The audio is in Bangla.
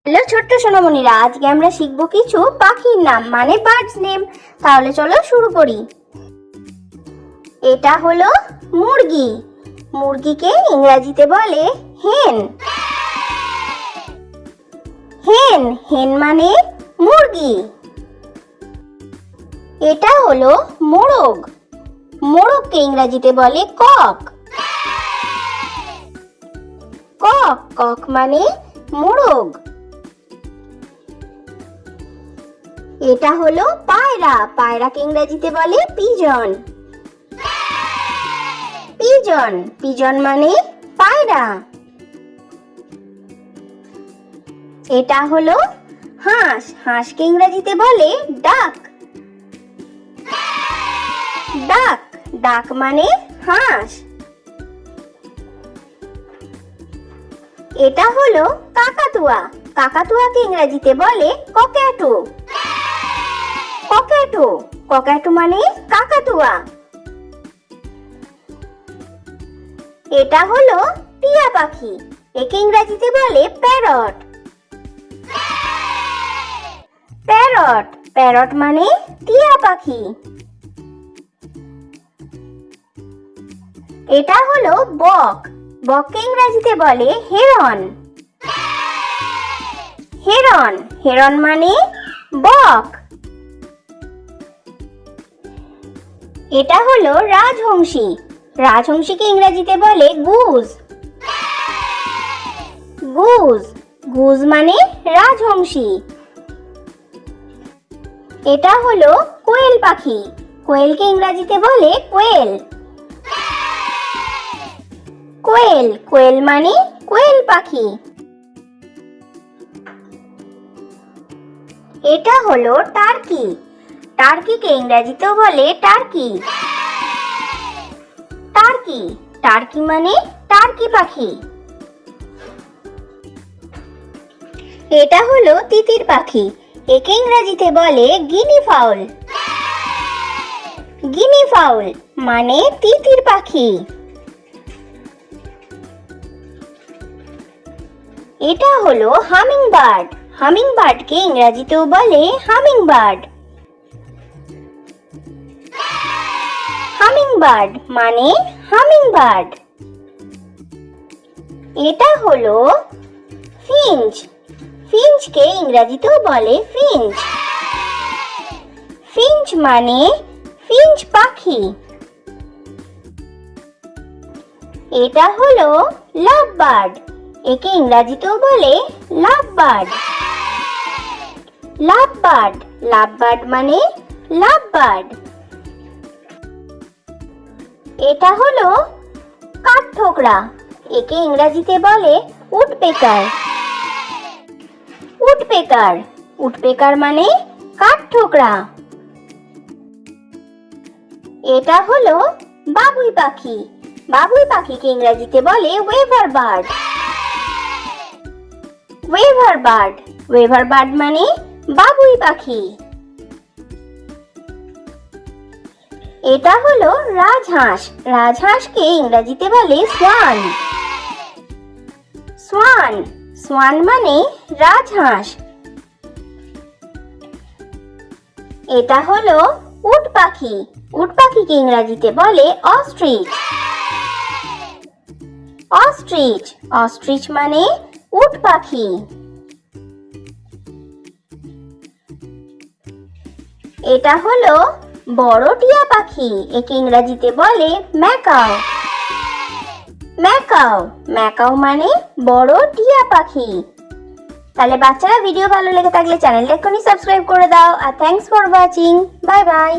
হ্যালো ছোট্ট সোনামণিরা, আজকে আমরা শিখব কিছু পাখির নাম মানে বার্ডস নেম। তাহলে চলো শুরু করি। এটা হলো মুরগি। মুরগিকে ইংরেজিতে বলে হেন। হেন হেন মানে মুরগি। এটা হলো মোরগ। মোরগকে ইংরেজিতে বলে কক। কক কক মানে মোরগ। এটা হলো পায়রা। পায়রাকে ইংরেজিতে বলে পিজন। পিজন পিজন মানে পায়রা। এটা হলো হাঁস। হাঁসকে ইংরেজিতে বলে ডাক। ডাক ডাক মানে হাঁস। এটা হলো কাকাতুয়া। কাকাতুয়াকে ইংরেজিতে বলে কক্যাটো। কক্যাটো কক্যাটো মানে কাকাতুয়া। এটা হলো টিয়া পাখি। একে ইংরেজিতে বলে প্যারট। প্যারট প্যারট মানে টিয়া পাখি। এটা হলো বক। বককে ইংরেজিতে বলে হেরন। হেরন হেরন মানে বক। এটা হলো রাজহংসী। রাজহংসীকে ইংরেজিতে বলে গুজ। গুজ গুজ মানে রাজহংসী। এটা হলো কোয়েল পাখি। কোয়েলকে ইংরেজিতে বলে কোয়েল। কোয়েল কোয়েল মানে কোয়েল পাখি। এটা হলো টার্কি। টার্কিকে ইংরেজিতেও বলে টার্কি। টার্কি টার্কি মানে টার্কি পাখি। এটা হলো তিতির পাখি। একে ইংরেজিতে বলে গিনি ফাউল। গিনি ফাউল মানে তিতির পাখি। এটা হলো হামিং বার্ড। হামিং বার্ডকে ইংরেজিতেও বলে হামিং বার্ড। হামিং বার্ড মানে হামিং বার্ড। এটা হলো ফিঞ্চ। ফিঞ্চকে ইংরেজিতেও বলে ফিঞ্চ। ফিঞ্চ মানে ফিঞ্চ পাখি। এটা হলো লাভ বার্ড। একে ইংরেজিতেও বলে love bird. Love bird love bird মানে লাভ বার্ড। এটা হলো কাঠঠোকরা। একে ইংরেজিতে বলে উডপেকার। উডপেকার উডপেকার মানে কাঠঠোকরা। এটা হলো বাবুই পাখি। বাবুই পাখিকে ইংরেজিতে বলে weaver bird. Weaver bird weaver bird মানে বাবুই পাখি। এটা হলো রাজহাঁস। রাজহাঁসকে ইংরেজিতে বলে সোয়ান। সোয়ান সোয়ান মানে রাজহাঁস। এটা হলো উট পাখি। উট পাখিকে ইংরেজিতে বলে অস্ট্রিচ। অস্ট্রিচ অস্ট্রিচ মানে উট পাখি। এটা হলো বড় টিয়া পাখি। একে ইংরেজিতে বলে ম্যাকাও। ম্যাকাও ম্যাকাও মানে বড় টিয়া পাখি। তাহলে বাচ্চারা, ভিডিও ভালো লেগে থাকলে চ্যানেলটা এক্ষুনি সাবস্ক্রাইব করে দাও। আর thanks for watching. Bye by.